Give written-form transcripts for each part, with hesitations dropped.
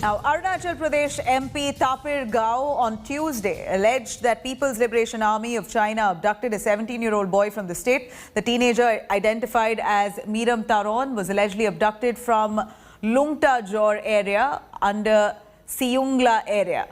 Now, Arunachal Pradesh MP Tapir Gao on Tuesday alleged that People's Liberation Army of China abducted a 17-year-old boy from the state. The teenager, identified as Meeram Taron, was allegedly abducted from Lungta Jor area under Siungla area.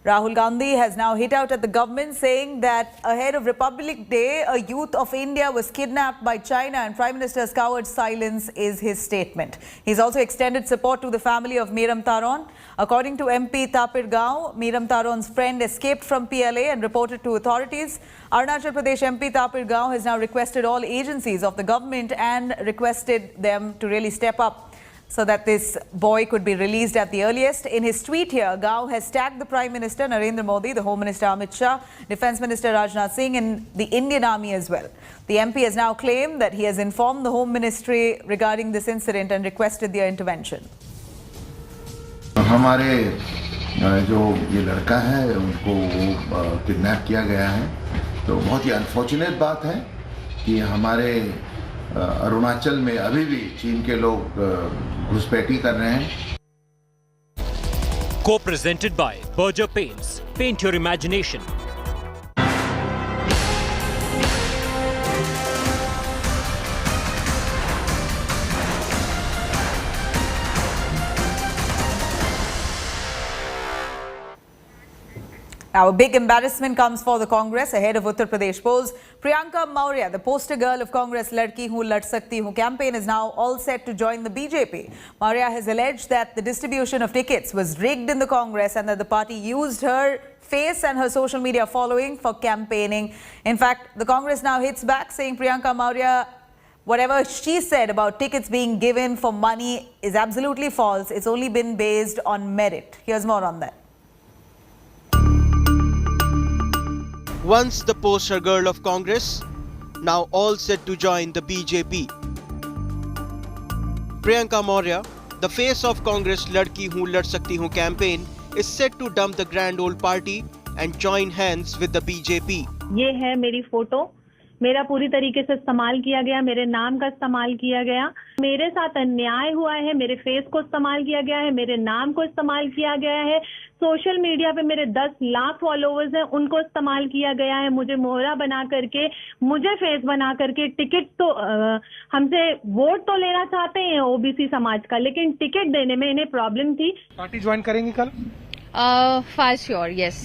Rahul Gandhi has now hit out at the government, saying that ahead of Republic Day, a youth of India was kidnapped by China, and Prime Minister's coward silence is his statement. He's also extended support to the family of Meeram Taron. According to MP Tapir Gao, Meeram Taron's friend escaped from PLA and reported to authorities. Arunachal Pradesh MP Tapir Gao has now requested all agencies of the government and requested them to really step up so that this boy could be released at the earliest. In his tweet here, Gao has tagged the Prime Minister Narendra Modi, the Home Minister Amit Shah, Defence Minister Rajnath Singh and the Indian Army as well. The MP has now claimed that he has informed the Home Ministry regarding this incident and requested their intervention. हमारे जो ये लड़का है उनको kidnap किया गया है, तो बहुत ही अनफॉर्चुनेट बात है कि हमारे अरुणाचल में अभी भी चीन के लोग घुसपैठी कर रहे हैं. Co-presented by Berger Paints. Paint your imagination. Now, a big embarrassment comes for the Congress ahead of Uttar Pradesh polls. Priyanka Maurya, the poster girl of Congress Ladki Hoon Lad Sakti Hoon campaign, is now all set to join the BJP. Maurya has alleged that the distribution of tickets was rigged in the Congress and that the party used her face and her social media following for campaigning. In fact, the Congress now hits back, saying Priyanka Maurya, whatever she said about tickets being given for money is absolutely false. It's only been based on merit. Here's more on that. Once the poster girl of Congress, now all set to join the BJP. Priyanka Maurya, the face of Congress Ladki Hoon Lad Sakti Hoon campaign, is set to dump the grand old party and join hands with the BJP. ये है मेरी photo, मेरा पूरी तरीके से इस्तेमाल किया गया, मेरे नाम का इस्तेमाल किया गया, मेरे साथ अन्याय हुआ है, मेरे फेस को इस्तेमाल किया गया है, मेरे नाम को इस्तेमाल किया गया है, सोशल मीडिया पे मेरे 10 लाख फॉलोअर्स हैं, उनको इस्तेमाल किया गया है, मुझे मोहरा बना करके, मुझे फेस बना करके, टिकट तो हमसे वोट तो लेना चाहते हैं ओबीसी समाज का, लेकिन टिकट देने में इन्हें प्रॉब्लम थी. पार्टी ज्वाइन करेंगी कल? For sure, yes.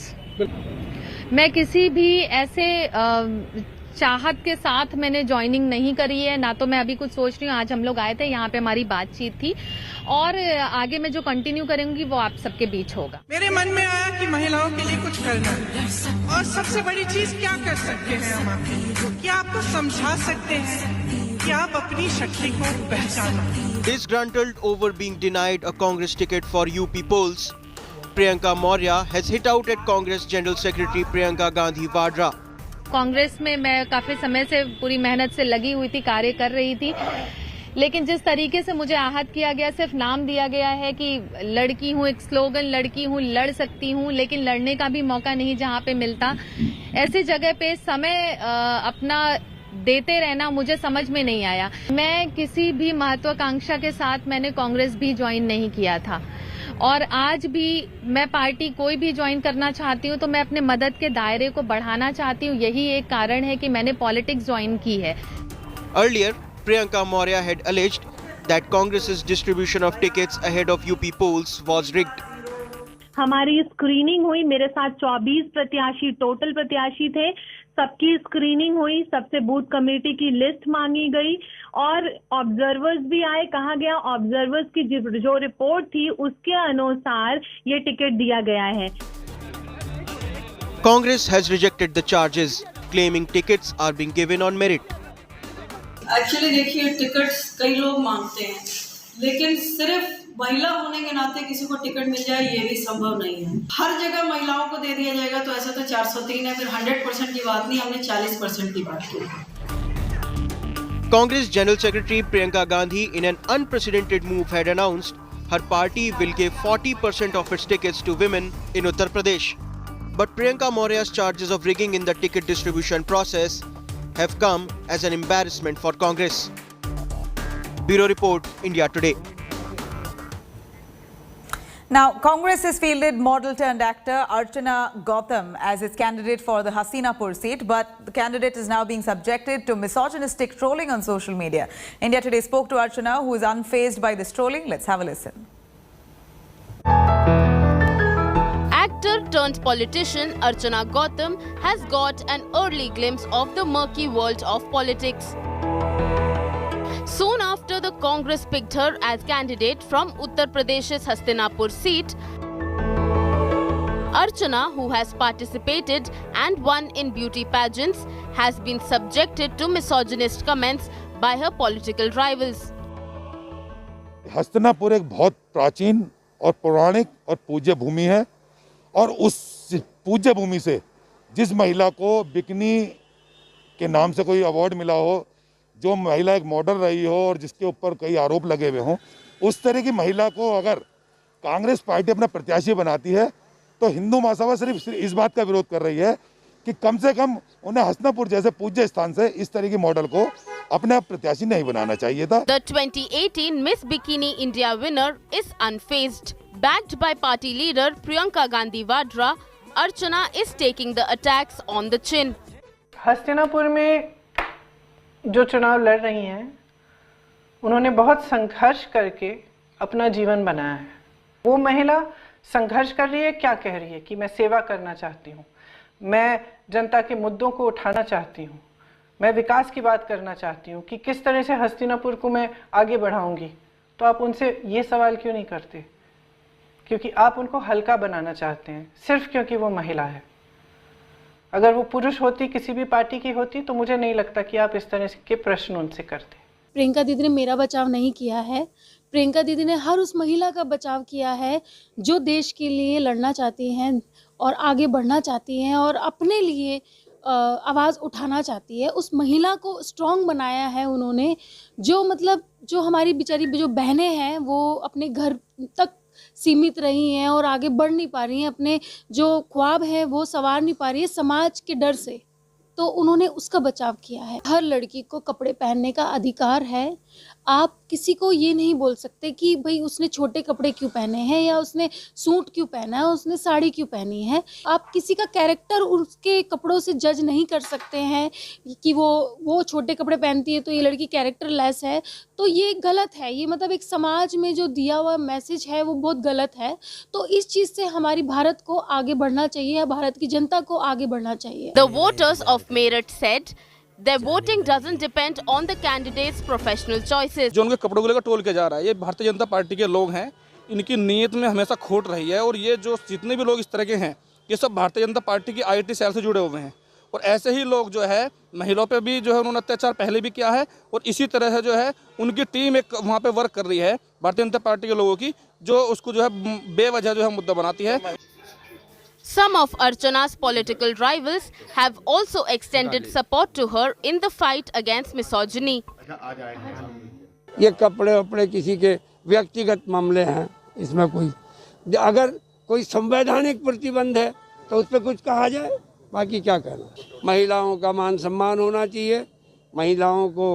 मैं किसी भी ऐसे चाहत के साथ मैंने ज्वाइनिंग नहीं करी है, ना तो मैं अभी कुछ सोच रही हूँ. आज हम लोग आए थे, यहाँ पे हमारी बातचीत थी और आगे मैं जो कंटिन्यू करूंगी वो आप सबके बीच होगा. मेरे मन में आया कि महिलाओं के लिए कुछ करना है और सबसे बड़ी चीज क्या कर सकते हैं हम आपको, क्या आपको समझा सकते हैं कि आप अपनी शक्ति को पहचानो. Disgruntled over being denied a Congress ticket for UP polls, Priyanka Maurya has hit out at Congress General Secretary Priyanka Gandhi Vadra. Congress में मैं काफी समय से पूरी मेहनत से लगी हुई थी, कार्य कर रही थी, लेकिन जिस तरीके से मुझे आहत किया गया, सिर्फ नाम दिया गया है कि लड़की हूँ, एक स्लोगन लड़की हूँ, लड़ सकती हूँ, लेकिन लड़ने का भी मौका नहीं जहाँ पे मिलता. ऐसी जगह पे समय अपना देते रहना मुझे समझ में नहीं आया. मैं किसी भी महत्वाकांक्षा के साथ मैंने कांग्रेस भी ज्वाइन नहीं किया था और आज भी मैं पार्टी कोई भी ज्वाइन करना चाहती हूँ तो मैं अपने मदद के दायरे को बढ़ाना चाहती हूँ. यही एक कारण है कि मैंने पॉलिटिक्स ज्वाइन की है. Earlier, Priyanka Maurya had alleged that Congress's distribution of tickets ahead of UP polls was rigged. हमारी स्क्रीनिंग हुई, मेरे साथ 24 प्रत्याशी टोटल प्रत्याशी थे, सबकी स्क्रीनिंग हुई, सबसे बूथ कमेटी की लिस्ट मांगी गई और ऑब्जर्वर्स भी आए. कहा गया ऑब्जर्वर्स की जो रिपोर्ट थी उसके अनुसार ये टिकट दिया गया है. Congress has rejected the charges, claiming tickets are being given on merit. Actually देखिए, टिकट्स कई लोग मांगते हैं, लेकिन सिर्फ महिला होने के नाते किसी को टिकट मिल जाए ये भी संभव नहीं है. हर जगह महिलाओं को दे दिया जाएगा तो ऐसा तो 403 है, फिर 100% की बात नहीं, हमने 40% की बात की. Congress General Secretary Priyanka Gandhi, in an unprecedented move, had announced her party will give 40% of its tickets to women in Uttar Pradesh. But Priyanka Maurya's charges of rigging in the ticket distribution process have come as an embarrassment for Congress. Bureau Report, India Today. Now, Congress has fielded model-turned-actor Archana Gautam as its candidate for the Hastinapur seat, but the candidate is now being subjected to misogynistic trolling on social media. India Today spoke to Archana, who is unfazed by this trolling. Let's have a listen. Actor-turned-politician Archana Gautam has got an early glimpse of the murky world of politics. Soon after the Congress picked her as candidate from Uttar Pradesh's Hastinapur seat, Archana, who has participated and won in beauty pageants, has been subjected to misogynist comments by her political rivals. Hastinapur एक बहुत प्राचीन और पौराणिक और पूज्य भूमि है और उस पूज्य भूमि से जिस महिला को बिकनी के नाम से कोई अवार्ड मिला हो, जो महिला एक मॉडल रही हो और जिसके ऊपर कई आरोप लगे हुए हों, उस तरह की महिला को अगर कांग्रेस पार्टी अपना प्रत्याशी बनाती है तो हिंदू महासभा सिर्फ इस बात का विरोध कर रही है कि कम से कम उन्हें हस्तिनापुर जैसे पूज्य स्थान से इस तरह की मॉडल को अपना प्रत्याशी नहीं बनाना चाहिए था। The 2018 Miss Bikini India winner is unfazed. Backed by party leader Priyanka Gandhi Vadra, Archana is taking the attacks on the chin. Hastinapur में जो चुनाव लड़ रही हैं, उन्होंने बहुत संघर्ष करके अपना जीवन बनाया है। वो महिला संघर्ष कर रही है, क्या कह रही है कि मैं सेवा करना चाहती हूँ, मैं जनता के मुद्दों को उठाना चाहती हूँ, मैं विकास की बात करना चाहती हूँ कि किस तरह से हस्तिनापुर को मैं आगे बढ़ाऊंगी। तो आप उनसे ये सवाल क्यों नहीं करते? क्योंकि आप उनको हल्का बनाना चाहते हैं, सिर्फ क्योंकि वो महिला है। अगर वो पुरुष होती, किसी भी पार्टी की होती, तो मुझे नहीं लगता कि आप इस तरह के प्रश्न उनसे करते। प्रियंका दीदी ने मेरा बचाव नहीं किया है। प्रियंका दीदी ने हर उस महिला का बचाव किया है जो देश के लिए लड़ना चाहती हैं और आगे बढ़ना चाहती हैं और अपने लिए आवाज़ उठाना चाहती है। उस महिला को स्ट्रॉन्ग बनाया है उन्होंने, जो हमारी बेचारी जो बहनें हैं वो अपने घर तक सीमित रही हैं और आगे बढ़ नहीं पा रही हैं, अपने जो ख्वाब हैं वो संवार नहीं पा रही है समाज के डर से, तो उन्होंने उसका बचाव किया है। हर लड़की को कपड़े पहनने का अधिकार है। आप किसी को ये नहीं बोल सकते कि भाई उसने छोटे कपड़े क्यों पहने हैं या उसने सूट क्यों पहना है, उसने साड़ी क्यों पहनी है। आप किसी का कैरेक्टर उसके कपड़ों से जज नहीं कर सकते हैं कि वो छोटे कपड़े पहनती है तो ये लड़की कैरेक्टर लेस है, तो ये गलत है। ये मतलब एक समाज में जो दिया हुआ मैसेज है वो बहुत गलत है। तो इस चीज़ से हमारी भारत को आगे बढ़ना चाहिए, भारत की जनता को आगे बढ़ना चाहिए। The voters of Meerut said their voting doesn't depend on the candidates' professional choices. जो उनके कपड़ों को लेकर टोल किया जा रहा है, ये भारतीय जनता पार्टी के लोग हैं, इनकी नीयत में हमेशा खोट रही है और ये जो जितने भी लोग इस तरह के हैं, ये सब भारतीय जनता पार्टी की आईटी सेल से जुड़े हुए हैं और ऐसे ही लोग जो है महिलाओं पे भी जो है उन्होंने अत्याचार पहले भी किया है और इसी तरह से जो है उनकी टीम एक वहाँ पे वर्क कर रही है भारतीय जनता पार्टी के लोगों की, जो उसको जो है बेवजह जो है मुद्दा बनाती है। Some of Archana's political rivals have also extended support to her in the fight against misogyny. ये कपड़े वपड़े किसी के व्यक्तिगत मामले हैं, इसमें अगर कोई संवैधानिक प्रतिबंध है तो उस पर कुछ कहा जाए, बाकी क्या कहना। महिलाओं का मान सम्मान होना चाहिए, महिलाओं को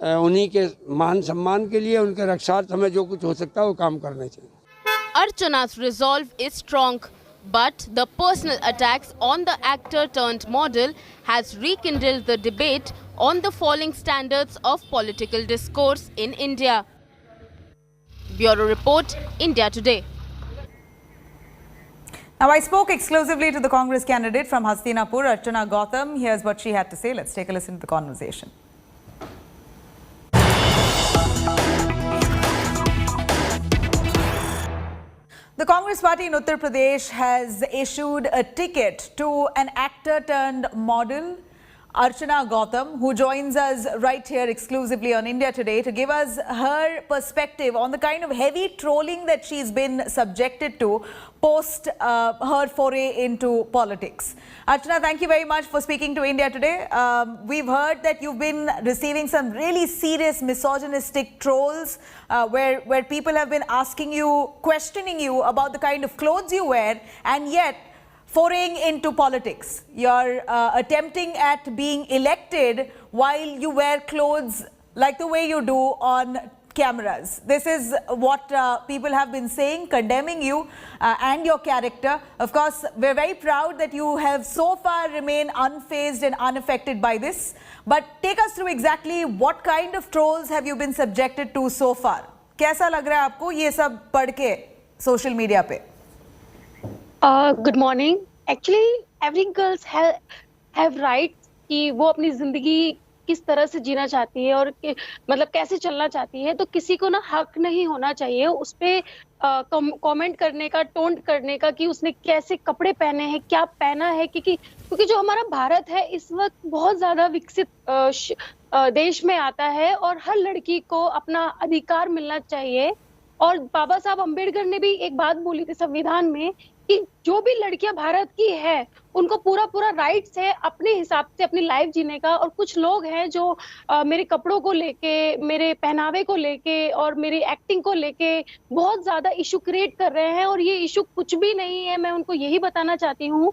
उन्हीं के मान सम्मान के लिए उनके रक्षार्थ हमें जो कुछ हो सकता है वो काम करना चाहिए। Archana's resolve is strong. But the personal attacks on the actor-turned-model has rekindled the debate on the falling standards of political discourse in India. Bureau Report, India Today. Now, I spoke exclusively to the Congress candidate from Hastinapur, Archana Gautam. Here's what she had to say. Let's take a listen to the conversation. The Congress party in Uttar Pradesh has issued a ticket to an actor-turned-model, Archana Gautam, who joins us right here exclusively on India Today to give us her perspective on the kind of heavy trolling that she's been subjected to post her foray into politics. Archana, thank you very much for speaking to India Today. We've heard that you've been receiving some really serious misogynistic trolls where people have been asking you, questioning you about the kind of clothes you wear, and yet foraying into politics. You're attempting at being elected while you wear clothes like the way you do on cameras. This is what people have been saying, condemning you and your character. Of course, we're very proud that you have so far remained unfazed and unaffected by this. But take us through exactly what kind of trolls have you been subjected to so far? कैसा लग रहा है आपको ये सब पढ़ के social media पे? Good morning. Actually every girls have right कि वो अपनी जिंदगी किस तरह से जीना चाहती है और मतलब कैसे चलना चाहती है. तो किसी को ना हक नहीं होना चाहिए उस पे कमेंट करने का, टोंट करने का कि उसने कैसे कपड़े पहने हैं, क्या पहना है. क्योंकि जो हमारा भारत है इस वक्त बहुत ज्यादा विकसित देश में आता है और हर लड़की को अपना अधिकार मिलना चाहिए. और बाबा साहब अम्बेडकर ने भी एक बात बोली थी संविधान में कि जो भी लड़कियां भारत की है उनको पूरा राइट्स है अपने हिसाब से अपनी लाइफ जीने का. और कुछ लोग हैं जो मेरे कपड़ों को लेके, मेरे पहनावे को लेके और मेरी एक्टिंग को लेके बहुत ज्यादा इशू क्रिएट कर रहे हैं. और ये इशू कुछ भी नहीं है. मैं उनको यही बताना चाहती हूँ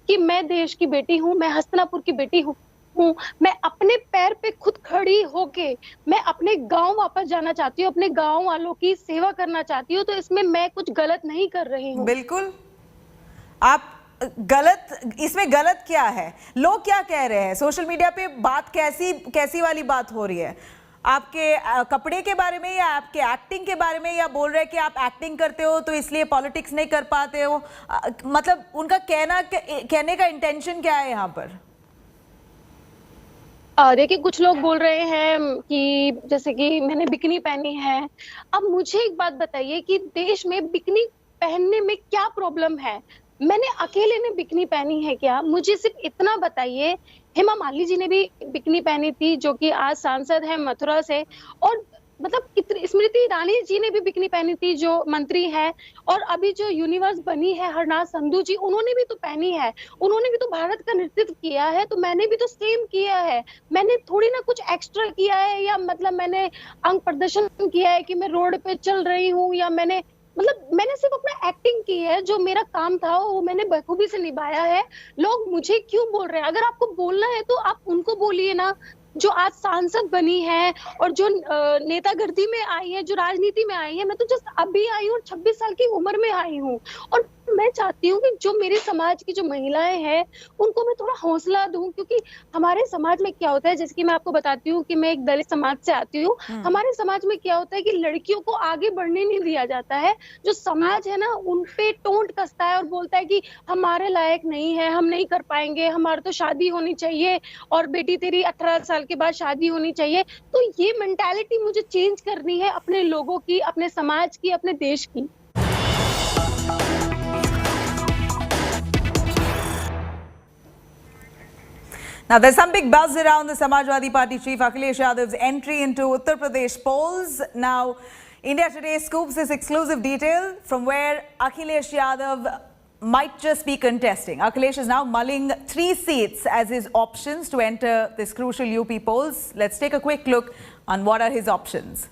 कि मैं देश की बेटी हूँ, मैं हस्तिनापुर की बेटी हूँ. मैं अपने पैर पे खुद खड़ी होके मैं अपने गांव वापस जाना चाहती हूँ, अपने गांव वालों की सेवा करना चाहती हूँ. तो इसमें मैं कुछ गलत नहीं कर रही हूँ. बिल्कुल. आप इसमें गलत क्या है? लोग क्या कह रहे हैं सोशल मीडिया पे? बात कैसी वाली बात हो रही है? आपके कपड़े के बारे में या आपके एक्टिंग के बारे में, या बोल रहे हैं कि आप एक्टिंग करते हो तो इसलिए पॉलिटिक्स नहीं कर पाते हो? मतलब उनका कहने का इंटेंशन क्या है यहाँ पर? देखिए, कुछ लोग बोल रहे हैं कि जैसे कि मैंने बिकनी पहनी है. अब मुझे एक बात बताइए कि देश में बिकनी पहनने में क्या प्रॉब्लम है? मैंने अकेले ने बिकनी पहनी है क्या? मुझे सिर्फ इतना बताइए. हेमा मालिनी जी ने भी बिकनी पहनी थी, जो कि आज सांसद है मथुरा से. और मतलब स्मृति ईरानी जी ने भी बिकनी पहनी थी, जो मंत्री है. और अभी जो यूनिवर्स बनी है हरनाथ संधू जी, उन्होंने भी तो पहनी है. उन्होंने भी तो भारत का नेतृत्व किया है. तो मैंने भी तो सेम किया है. मैंने थोड़ी ना कुछ एक्स्ट्रा किया है, या मतलब मैंने अंग प्रदर्शन किया है कि मैं रोड पे चल रही हूँ, या मैंने सिर्फ अपना एक्टिंग की है. जो मेरा काम था वो मैंने बखूबी से निभाया है. लोग मुझे क्यों बोल रहे हैं? अगर आपको बोलना है तो आप उनको बोलिए ना, जो आज सांसद बनी है और जो नेतागिरी में आई है, जो राजनीति में आई है. मैं तो जस्ट अभी आई हूँ और 26 साल की उम्र में आई हूँ. और मैं चाहती हूँ कि जो मेरे समाज की जो महिलाएं हैं उनको मैं थोड़ा हौसला दूं. क्योंकि हमारे समाज में क्या होता है, जैसे कि मैं आपको बताती हूँ कि मैं एक दलित समाज से आती हूँ. हमारे समाज में क्या होता है कि लड़कियों को आगे बढ़ने नहीं दिया जाता है. जो समाज है ना उन पे टोंट कसता है और बोलता है कि हमारे लायक नहीं है, हम नहीं कर पाएंगे, हमारे तो शादी होनी चाहिए, और बेटी तेरी 18 साल के बाद शादी होनी चाहिए. तो ये मेंटालिटी मुझे चेंज करनी है अपने लोगों की, अपने समाज की, अपने देश की. Now, there's some big buzz around the Samajwadi Party chief Akhilesh Yadav's entry into Uttar Pradesh polls. Now, India Today scoops this exclusive detail from where Akhilesh Yadav might just be contesting. Akhilesh is now mulling 3 seats as his options to enter this crucial UP polls. Let's take a quick look on what are his options.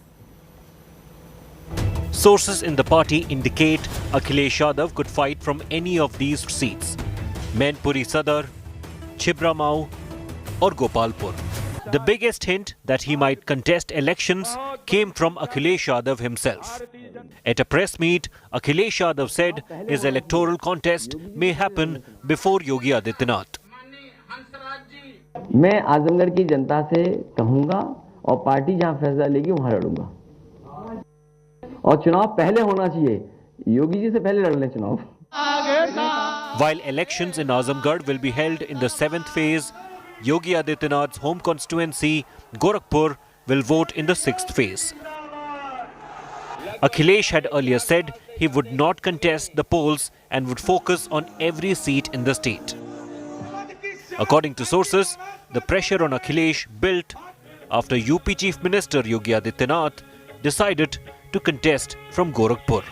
Sources in the party indicate Akhilesh Yadav could fight from any of these seats: Mainpuri Sadar, Chibra Mau or Gopalpur. The biggest hint that he might contest elections came from Akhilesh Yadav himself. At a press meet, Akhilesh Yadav said his electoral contest may happen before Yogi Adityanath. मैं आजमगढ़ की जनता से कहूंगा और party जहां फैसला लेगी वहां लड़ूंगा. और चुनाव पहले होना चाहिए, योगी जी से पहले लड़ लें चुनाव. While elections in Azamgarh will be held in the 7th phase, Yogi Adityanath's home constituency, Gorakhpur, will vote in the 6th phase. Akhilesh had earlier said he would not contest the polls and would focus on every seat in the state. According to sources, the pressure on Akhilesh built after UP Chief Minister Yogi Adityanath decided to contest from Gorakhpur.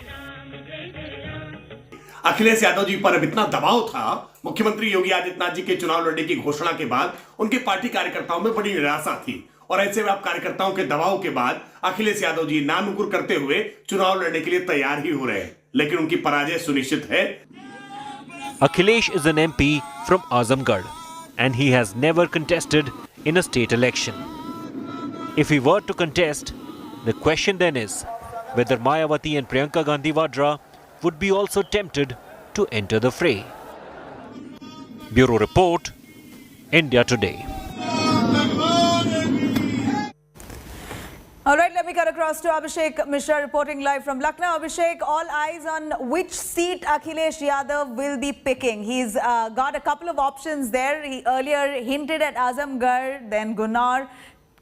Akhilesh Yadav ji पर अब इतना दबाव था मुख्यमंत्री योगी आदित्यनाथ जी के चुनाव लड़ने की घोषणा के बाद. उनके पार्टी कार्यकर्ताओं में बड़ी निराशा थी और ऐसे में अब कार्यकर्ताओं के दबाव के बाद अखिलेश यादव जी नामुकुर करते हुए चुनाव लड़ने के लिए तैयार ही हो रहे हैं, लेकिन उनकी पराजय सुनिश्चित है. Akhilesh is an MP from Azamgarh and he has never contested in a state election. If he were to contest, The question then is whether Mayawati and Priyanka Gandhi Vadra would be also tempted to enter the fray. Bureau Report, India Today. All right, let me cut across to Abhishek Mishra reporting live from Lucknow. Abhishek, all eyes on which seat Akhilesh Yadav will be picking. He's got a couple of options there. He earlier hinted at Azamgarh, then Gunnar.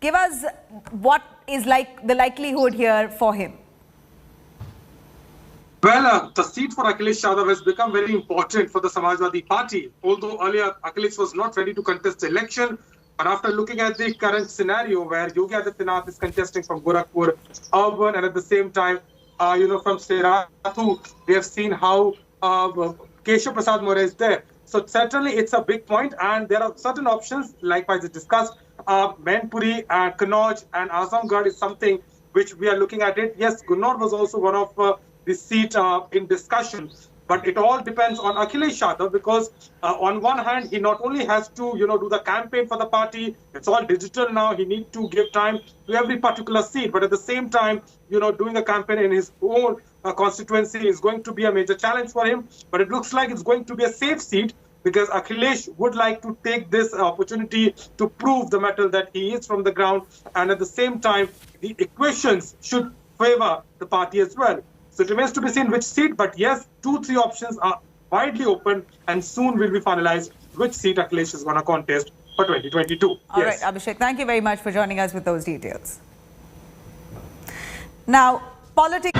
Give us what is like the likelihood here for him. Well, the seat for Akhilesh Yadav has become very important for the Samajwadi Party. Although earlier Akhilesh was not ready to contest the election, but after looking at the current scenario where Yogi Adityanath is contesting from Gorakhpur urban and at the same time, from Serathu, we have seen how Keshav Prasad Maurya is there. So certainly it's a big point, and there are certain options, likewise discussed. Mainpuri, Kannauj and Azamgarh is something which we are looking at it. Yes, Gunnar was also one of the seat in discussion. But it all depends on Akhilesh Yadav because on one hand, he not only has to, do the campaign for the party, it's all digital now, he needs to give time to every particular seat. But at the same time, doing a campaign in his own constituency is going to be a major challenge for him. But it looks like it's going to be a safe seat because Akhilesh would like to take this opportunity to prove the mettle that he is from the ground. And at the same time, the equations should favor the party as well. So it remains to be seen which seat, but yes, 2-3 options are widely open and soon will be finalized which seat Akhilesh is going to contest for 2022. All right, Abhishek, thank you very much for joining us with those details. Now, politics.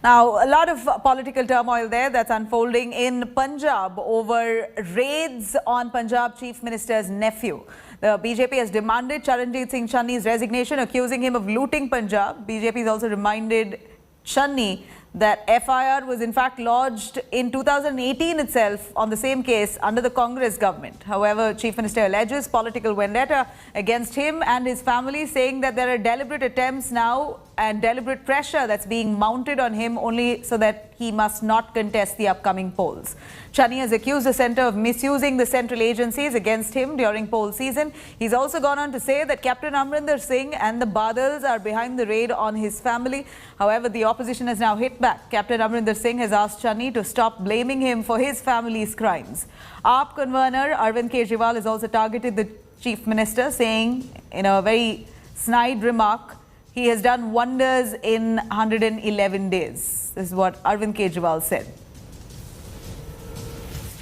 Now, a lot of political turmoil there that's unfolding in Punjab over raids on Punjab Chief Minister's nephew. The BJP has demanded Charanjit Singh Channi's resignation, accusing him of looting Punjab. BJP has also reminded Channi that FIR was in fact lodged in 2018 itself on the same case under the Congress government. However, Chief Minister alleges political vendetta against him and his family, saying that there are deliberate attempts now and deliberate pressure that's being mounted on him only so that he must not contest the upcoming polls. Channi has accused the centre of misusing the central agencies against him during poll season. He's also gone on to say that Captain Amrinder Singh and the Badals are behind the raid on his family. However, the opposition has now hit back. Captain Amrinder Singh has asked Channi to stop blaming him for his family's crimes. AAP convener Arvind Kejriwal has also targeted the Chief Minister, saying in a very snide remark, he has done wonders in 111 days. This is what Arvind Kejriwal said.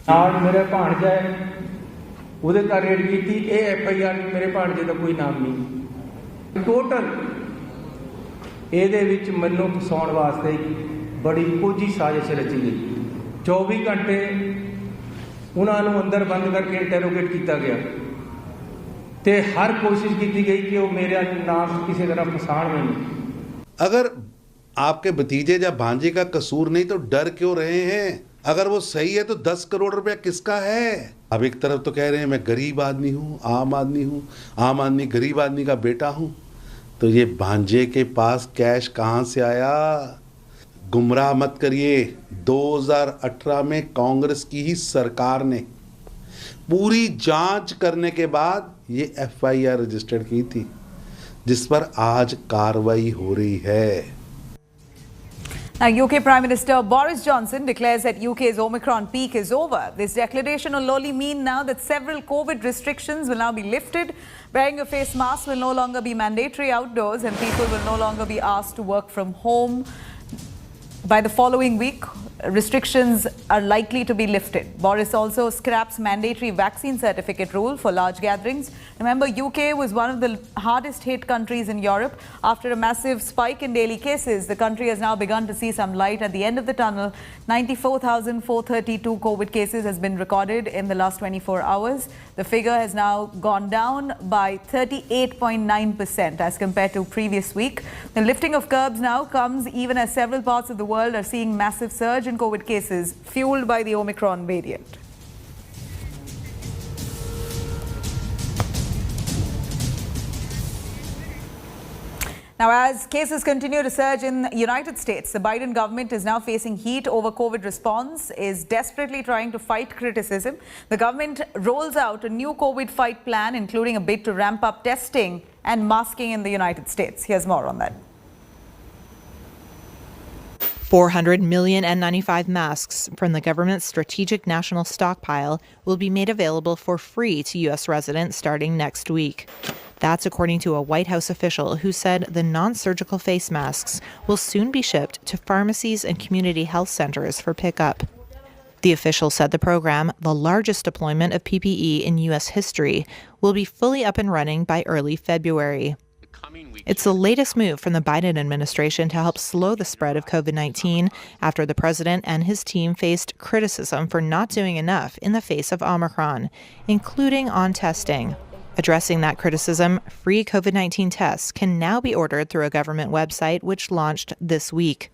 मेरे भांजा ਉਹਦੇ ਦਾ raid ਕੀਤੀ ਇਹ FIR ਮੇਰੇ ਭਾਂਜੇ ਦਾ ਕੋਈ ਨਾਮ ਨਹੀਂ total ਇਹਦੇ ਵਿੱਚ ਮੈਨੂੰ ਫਸਾਉਣ ਵਾਸਤੇ ਬੜੀ ਕੋਝੀ ਸਾਜ਼ਿਸ਼ ਰਚੀ ਗਈ 24 ਘੰਟੇ ਉਹਨਾਂ ਨੂੰ ਅੰਦਰ ਬੰਦ ਕਰਕੇ ਇੰਟਰੋਗੇਟ ਕੀਤਾ ਗਿਆ ਤੇ ਹਰ ਕੋਸ਼ਿਸ਼ ਕੀਤੀ ਗਈ ਕਿ ਉਹ ਮੇਰਾ ਨਾਮ ਕਿਸੇ ਤਰ੍ਹਾਂ ਫਸਾਣ ਮੈਨੂੰ अगर आपके भतीजे या भांजे का कसूर नहीं तो डर क्यों रहे हैं अगर वो सही है तो 10 करोड़ रुपया किसका है अब एक तरफ तो कह रहे हैं मैं गरीब आदमी हूँ आम आदमी गरीब आदमी का बेटा हूँ तो ये भांजे के पास कैश कहाँ से आया गुमराह मत करिए 2018 में कांग्रेस की ही सरकार ने पूरी जांच करने के बाद ये FIR रजिस्टर्ड की थी जिस पर आज कार्रवाई हो रही है Now, UK Prime Minister Boris Johnson declares that UK's Omicron peak is over. This declaration will only mean now that several COVID restrictions will now be lifted. Wearing a face mask will no longer be mandatory outdoors and people will no longer be asked to work from home. By the following week, restrictions are likely to be lifted. Boris also scraps mandatory vaccine certificate rule for large gatherings. Remember, UK was one of the hardest hit countries in Europe. After a massive spike in daily cases, the country has now begun to see some light at the end of the tunnel. 94,432 COVID cases has been recorded in the last 24 hours. The figure has now gone down by 38.9% as compared to previous week. The lifting of curbs now comes even as several parts of the world are seeing massive surge in COVID cases fueled by the Omicron variant. Now, as cases continue to surge in the United States, the Biden government is now facing heat over COVID response, is desperately trying to fight criticism. The government rolls out a new COVID fight plan, including a bid to ramp up testing and masking in the United States. Here's more on that. 400 million N95 masks from the government's strategic national stockpile will be made available for free to U.S. residents starting next week. That's according to a White House official who said the non-surgical face masks will soon be shipped to pharmacies and community health centers for pickup. The official said the program, the largest deployment of PPE in U.S. history, will be fully up and running by early February. It's the latest move from the Biden administration to help slow the spread of COVID-19 after the president and his team faced criticism for not doing enough in the face of Omicron, including on testing. Addressing that criticism, free COVID-19 tests can now be ordered through a government website which launched this week.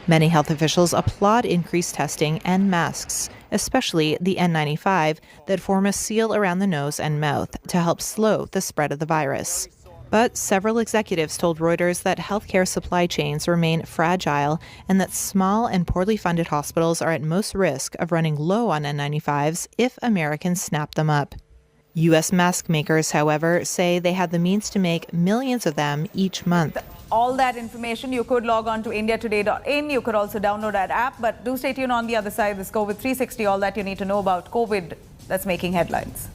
Many health officials applaud increased testing and masks, especially the N95 that form a seal around the nose and mouth to help slow the spread of the virus. But several executives told Reuters that healthcare supply chains remain fragile and that small and poorly funded hospitals are at most risk of running low on N95s if Americans snap them up. U.S. mask makers, however, say they have the means to make millions of them each month. All that information, you could log on to indiatoday.in. You could also download our app. But do stay tuned on the other side of this COVID 360, all that you need to know about COVID that's making headlines.